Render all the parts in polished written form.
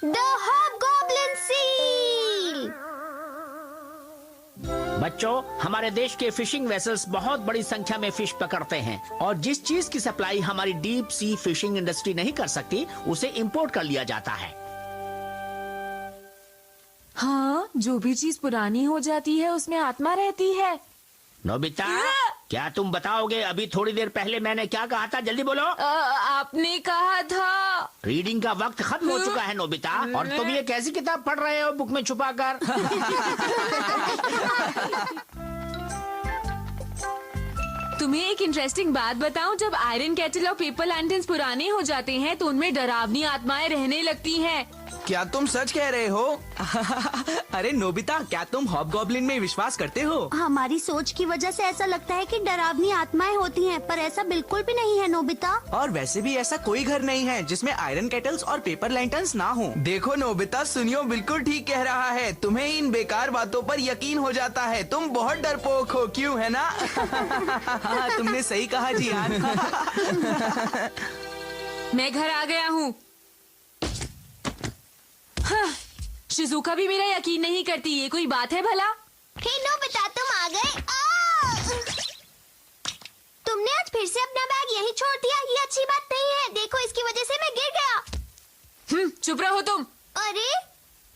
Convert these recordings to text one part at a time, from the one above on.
The हॉबगॉब्लिन seal. बच्चों, हमारे देश के फिशिंग वेसल्स बहुत बड़ी संख्या में फिश पकड़ते हैं और जिस चीज की सप्लाई हमारी डीप सी फिशिंग इंडस्ट्री नहीं कर सकती उसे इंपोर्ट कर लिया जाता है। हाँ, जो भी चीज पुरानी हो जाती है उसमें आत्मा रहती है। नोबिता, क्या तुम बताओगे अभी थोड़ी देर पहले मैंने क्या कहा था? जल्दी बोलो। आपने कहा था। रीडिंग का वक्त खत्म हो चुका है नोबिता, और तुम ये कैसी किताब पढ़ रहे हो बुक में छुपाकर? तुम्हें एक इंटरेस्टिंग बात बताऊं, जब आयरन केटल और पेपर लैंटर्न्स पुराने हो जाते हैं तो उनमें डरावनी आत्माएं रहने लगती हैं। क्या तुम सच कह रहे हो? अरे नोबिता, क्या तुम हॉबगॉब्लिन में विश्वास करते हो? हमारी सोच की वजह से ऐसा लगता है कि डरावनी आत्माएं होती हैं, पर ऐसा बिल्कुल भी नहीं है नोबिता। और वैसे भी ऐसा कोई घर नहीं है जिसमें आयरन केटल्स और पेपर लैंटर्न्स ना हो। देखो नोबिता, सुनियो बिल्कुल ठीक कह रहा है। तुम्हें इन बेकार बातों पर यकीन हो जाता है। तुम बहुत डरपोक हो, क्यों है ना? हाँ, तुमने सही कहा जियान। मैं घर आ गया हूँ। हाँ, शिजुका भी मेरा यकीन नहीं करती। ये कोई बात है भला? हे नोबिता, तुम आ गए। तुमने आज फिर से अपना बैग यहीं छोड़ दिया। ये अच्छी बात नहीं है। देखो, इसकी वजह से मैं गिर गया। चुप रहो तुम। अरे,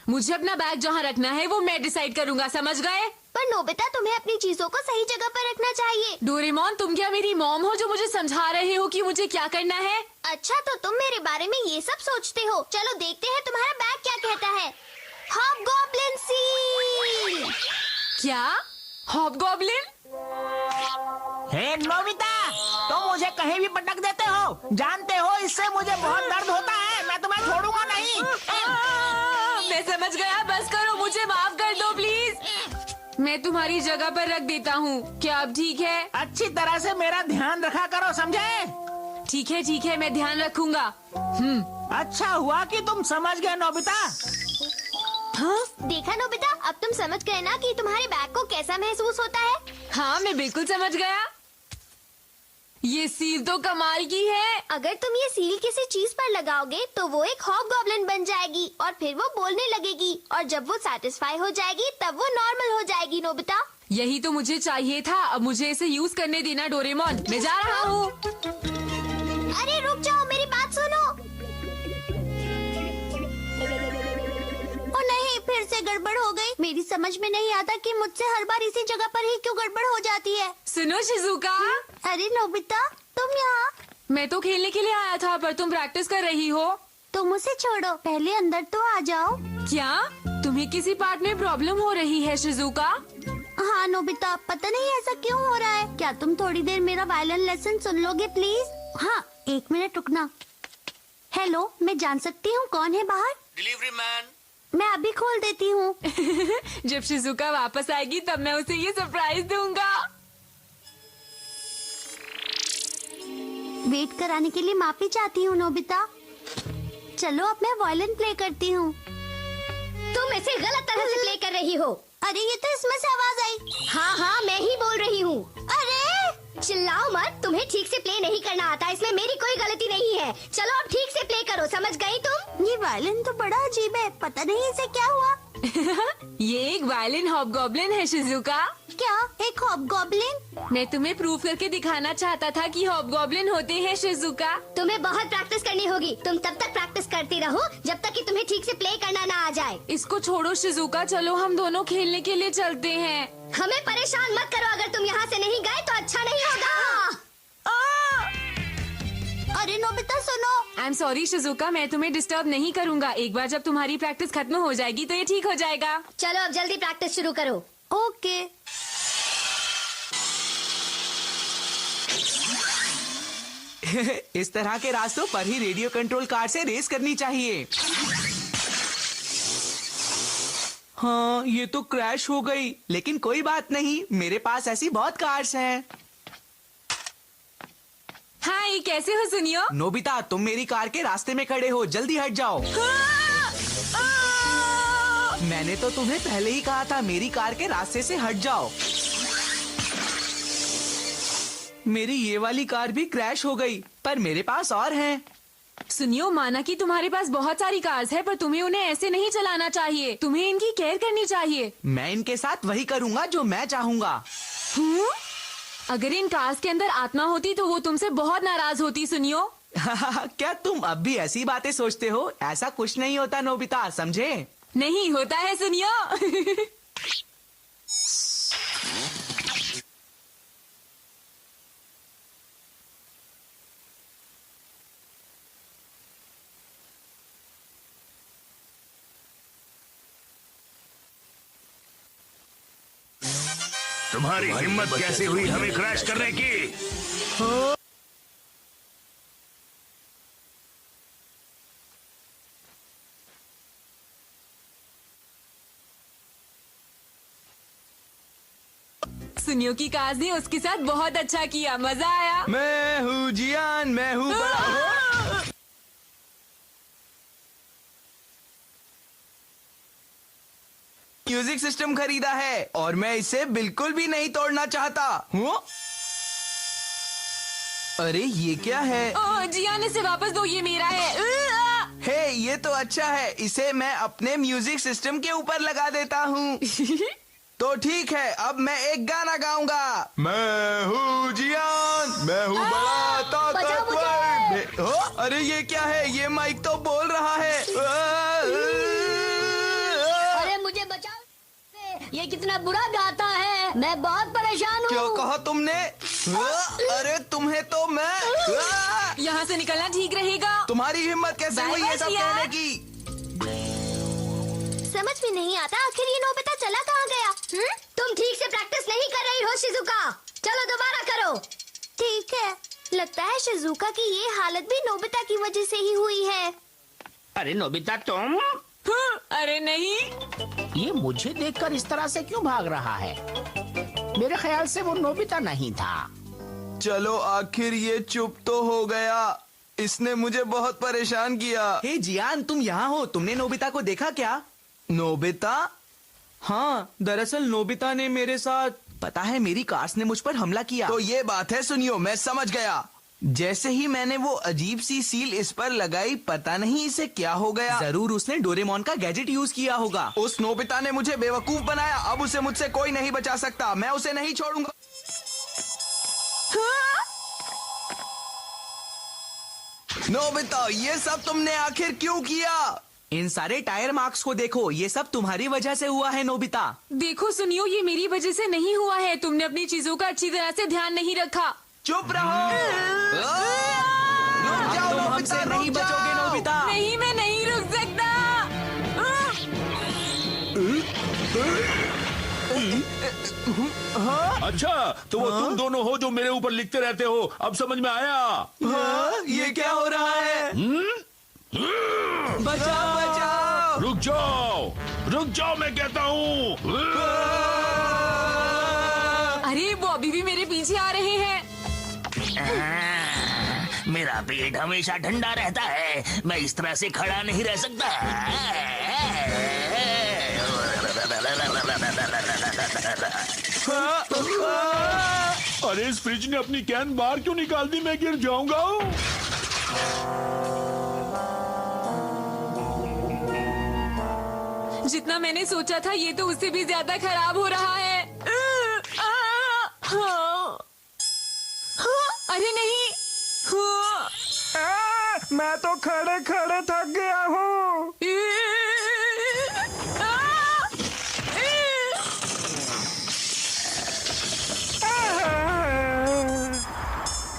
मुझे अपना बैग जहाँ रखना है वो मैं डिसाइड करूँगा, समझ गए? पर नोबिता, तुम्हें अपनी चीजों को सही जगह पर रखना चाहिए। डोरेमोन, तुम क्या मेरी मॉम हो जो मुझे समझा रहे हो कि मुझे क्या करना है? अच्छा, तो तुम मेरे बारे में ये सब सोचते हो। चलो देखते हैं तुम्हारा बैग क्या कहता है। हॉबगॉब्लिन सील। क्या? हॉबगॉब्लिन? हे नोबिता, तुम मुझे कहीं भी पटक देते हो। जानते हो, इससे मुझे बहुत दर्द होता है। मैं तुम्हें छोड़ूंगा नहीं। मैं समझ गया, बस करो, मुझे माफ कर दो प्लीज। मैं तुम्हारी जगह पर रख देता हूँ। क्या अब ठीक है? अच्छी तरह से मेरा ध्यान रखा करो, समझे? ठीक है, मैं ध्यान रखूंगा। अच्छा हुआ कि तुम समझ गए नोबिता। हाँ? देखा नोबिता, अब तुम समझ गए ना कि तुम्हारे बैग को कैसा महसूस होता है। हाँ, मैं बिल्कुल समझ गया। ये सील तो कमाल की है। अगर तुम ये सील किसी चीज पर लगाओगे तो वो एक हॉबगॉब्लिन बन जाएगी और फिर वो बोलने लगेगी, और जब वो सेटिस्फाई हो जाएगी तब वो नॉर्मल हो जाएगी। नोबिता, यही तो मुझे चाहिए था। अब मुझे इसे यूज करने देना डोरेमोन। मैं जा रहा हूँ। अरे रुक जाओ, मेरी बात सुनो। ओ नहीं, फिर से गड़बड़ हो गई। मेरी समझ में नहीं आता कि मुझसे हर बार इसी जगह पर ही क्यों गड़बड़ हो जाती है। सुनो शिजुका। अरे नोबिता, तुम यहाँ? मैं तो खेलने के लिए आया था, पर तुम प्रैक्टिस कर रही हो। तुम उसे छोड़ो, पहले अंदर तो आ जाओ। क्या तुम्हें किसी पार्ट में प्रॉब्लम हो रही है शिजुका? हाँ नोबिता, पता नहीं ऐसा क्यों हो रहा है। क्या तुम थोड़ी देर मेरा वायलिन लेसन सुन लोगे प्लीज? हाँ, 1 मिनट रुकना। हेलो, मैं जान सकती हूँ कौन है बाहर? Delivery man. मैं अभी खोल देती हूँ। जब शिजुका वापस आएगी तब मैं उसे ये सरप्राइज दूंगा। वेट कराने के लिए माफी चाहती हूँ नोबिता। चलो अब मैं वायलिन प्ले करती हूँ। तुम इसे गलत तरह से प्ले कर रही हो। अरे ये तो इसमें से आवाज आई। हाँ, मैं ही बोल रही हूँ। अरे चिल्लाओ मत, तुम्हें ठीक से प्ले नहीं करना आता, इसमें मेरी कोई गलती नहीं है। चलो अब ठीक से प्ले करो, समझ गई तुम? ये वायलिन तो बड़ा अजीब है, पता नहीं इसे क्या हुआ। ये एक वायलिन हॉबगॉब्लिन है शिजुका। क्या एक हॉबगॉब्लिन? मैं तुम्हें प्रूव करके दिखाना चाहता था कि हॉबगॉब्लिन होते हैं शिजुका। तुम्हें बहुत प्रैक्टिस करनी होगी। तुम तब तक प्रैक्टिस करती रहो जब तक कि तुम्हें ठीक से प्ले करना ना आ जाए। इसको छोड़ो शिजुका, चलो हम दोनों खेलने के लिए चलते हैं। हमें परेशान मत करो। अगर तुम यहाँ से नहीं गए तो अच्छा नहीं होगा। अरे नोबिता सुनो। आई एम सॉरी शिजुका, मैं तुम्हें डिस्टर्ब नहीं करूँगा। एक बार जब तुम्हारी प्रैक्टिस खत्म हो जाएगी तो ये ठीक हो जाएगा। चलो अब जल्दी प्रैक्टिस शुरू करो। ओके। इस तरह के रास्तों पर ही रेडियो कंट्रोल कार से रेस करनी चाहिए। हाँ, ये तो क्रैश हो गई, लेकिन कोई बात नहीं, मेरे पास ऐसी बहुत कार्स हैं। हाय, कैसे हो सुनियो? नोबिता, तुम मेरी कार के रास्ते में खड़े हो, जल्दी हट जाओ। मैंने तो तुम्हें पहले ही कहा था, मेरी कार के रास्ते से हट जाओ। मेरी ये वाली कार भी क्रैश हो गई, पर मेरे पास और हैं। सुनियो, माना कि तुम्हारे पास बहुत सारी कार्स है, पर तुम्हें उन्हें ऐसे नहीं चलाना चाहिए। तुम्हें इनकी केयर करनी चाहिए। मैं इनके साथ वही करूँगा जो मैं चाहूँगा। अगर इन कार्स के अंदर आत्मा होती तो वो तुमसे बहुत नाराज होती। सुनियो, क्या तुम अब भी ऐसी बातें सोचते हो? ऐसा कुछ नहीं होता नोबिता, समझे? नहीं होता है। सुनियो तुम्हारी हिम्मत कैसे हुई हमें क्रैश करने की? सुनियो की कार्स ने उसके साथ बहुत अच्छा किया। मजा आया। मैं हूँ जियान, मैं हूँ बड़ा। म्यूजिक सिस्टम खरीदा है और मैं इसे बिल्कुल भी नहीं तोड़ना चाहता हूँ। अरे ये क्या है? ओह, जियान, इसे वापस दो, ये मेरा है। हे, ये तो अच्छा है। इसे मैं अपने म्यूजिक सिस्टम के ऊपर लगा देता हूँ। तो ठीक है, अब मैं एक गाना गाऊंगा। मैं हूँ जियान, मैं हूँ बड़ा ताकतवर। अरे ये क्या है? ये माइक तो बोल रहा है। अरे मुझे बचाओ, ये कितना बुरा गाता है। मैं बहुत परेशान हूँ। क्या कहा तुमने? अरे तुम्हें तो मैं यहाँ से निकलना ठीक रहेगा। तुम्हारी हिम्मत कैसे हुई ये सब कहने की? समझ में नहीं आता, आखिर ये नोबिता चला कहाँ गया? तुम ठीक से प्रैक्टिस नहीं कर रही हो शिजुका। चलो दोबारा करो। ठीक है, लगता है शिजुका की ये हालत भी नोबिता की वजह से ही हुई है। अरे नोबिता, तुम? अरे नहीं। ये मुझे देखकर इस तरह से क्यों भाग रहा है? मेरे ख्याल से वो नोबिता नहीं था। चलो आखिर ये चुप तो हो गया। इसने मुझे बहुत परेशान किया। हे जियान, तुम यहाँ हो। तुमने नोबिता को देखा क्या? नोबिता? हाँ, दरअसल नोबिता ने मेरे साथ, पता है, मेरी कार्स ने मुझ पर हमला किया। तो ये बात है। सुनियो, मैं समझ गया। जैसे ही मैंने वो अजीब सी सील इस पर लगाई, पता नहीं इसे क्या हो गया। जरूर उसने डोरेमोन का गैजेट यूज किया होगा। उस नोबिता ने मुझे बेवकूफ बनाया। अब उसे मुझसे कोई नहीं बचा सकता। मैं उसे नहीं छोड़ूंगा। नोबिता, ये सब तुमने आखिर क्यों किया? इन सारे टायर मार्क्स को देखो, ये सब तुम्हारी वजह से हुआ है नोबिता। देखो सुनियो, ये मेरी वजह से नहीं हुआ है। तुमने अपनी चीजों का अच्छी तरह से ध्यान नहीं रखा। चुप रहो। रुक जाओ नोबिता, हमसे नहीं बचोगे नोबिता। नहीं, मैं नहीं रुक सकता। अच्छा, तो वो तुम दोनों हो जो मेरे ऊपर लिखते रहते हो। अब समझ में आया। ये क्या हो रहा है? बचाओ बचाओ। रुक जाओ मैं कहता हूँ। अरे वो अभी भी मेरे पीछे आ रहे हैं। मेरा पेट हमेशा ठंडा रहता है। मैं इस तरह से खड़ा नहीं रह सकता। अरे इस फ्रिज ने अपनी कैन बाहर क्यों निकाल दी? मैं गिर जाऊंगा। जितना मैंने सोचा था, ये तो उससे भी ज्यादा खराब हो रहा है। अरे नहीं। मैं तो खड़े खड़े थक गया हूँ।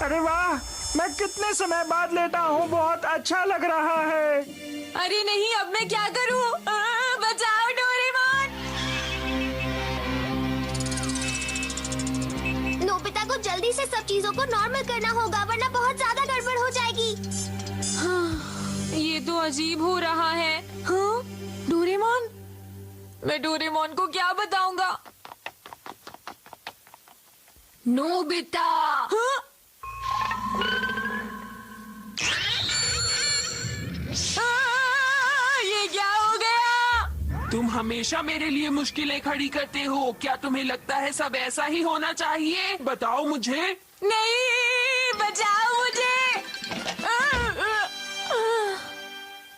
अरे वाह, मैं कितने समय बाद लेटा हूँ। बहुत अच्छा लग रहा है। अरे नहीं, अब मैं क्या करूँ? बचाओ डोरेमोन। नोबिता को जल्दी से सब चीजों को नॉर्मल करना होगा, वरना बहुत ज्यादा गड़बड़ हो जाएगी। ये तो अजीब हो रहा है। हाँ? डोरेमोन? मैं डोरेमोन को क्या बताऊंगा? नोबिता। हाँ? ये क्या हो गया? तुम हमेशा मेरे लिए मुश्किलें खड़ी करते हो। क्या तुम्हें लगता है सब ऐसा ही होना चाहिए? बताओ मुझे। नहीं, बचाओ मुझे।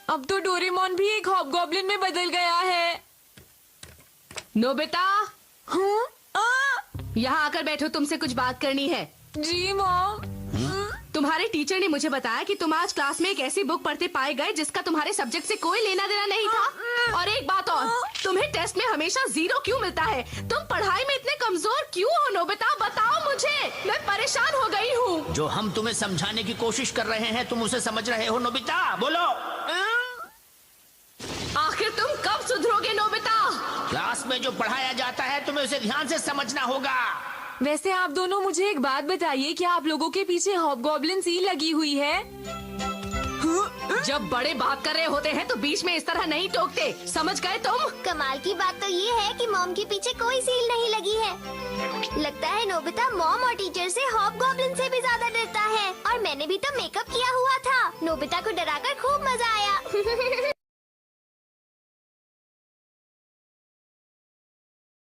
अब तो डोरेमोन भी एक हॉबगॉब्लिन में बदल गया है। नोबिता, यहाँ आकर बैठो, तुमसे कुछ बात करनी है। जी मॉम। तुम्हारे टीचर ने मुझे बताया कि तुम आज क्लास में एक ऐसी बुक पढ़ते पाए गए जिसका तुम्हारे सब्जेक्ट से कोई लेना देना नहीं था। और एक बात और, तुम्हें टेस्ट में हमेशा 0 क्यों मिलता है? तुम पढ़ाई में इतने कमजोर क्यों हो नोबिता? बताओ मुझे, मैं परेशान हो गई हूँ। जो हम तुम्हें समझाने की कोशिश कर रहे हैं तुम उसे समझ रहे हो नोबिता? बोलो। आखिर तुम कब सुधरोगे नोबिता? क्लास में जो पढ़ाया जाता है तुम्हें उसे ध्यान से समझना होगा। वैसे आप दोनों मुझे एक बात बताइए, क्या आप लोगों के पीछे हॉबगॉब्लिन सील लगी हुई है? जब बड़े बात कर रहे होते हैं तो बीच में इस तरह नहीं टोकते, समझ गए तुम? कमाल की बात तो ये है कि मॉम के पीछे कोई सील नहीं लगी है। लगता है नोबिता मॉम और टीचर से हॉबगॉब्लिन से भी ज्यादा डरता है। और मैंने भी तो मेकअप किया हुआ था। नोबिता को डराकर खूब मजा आया।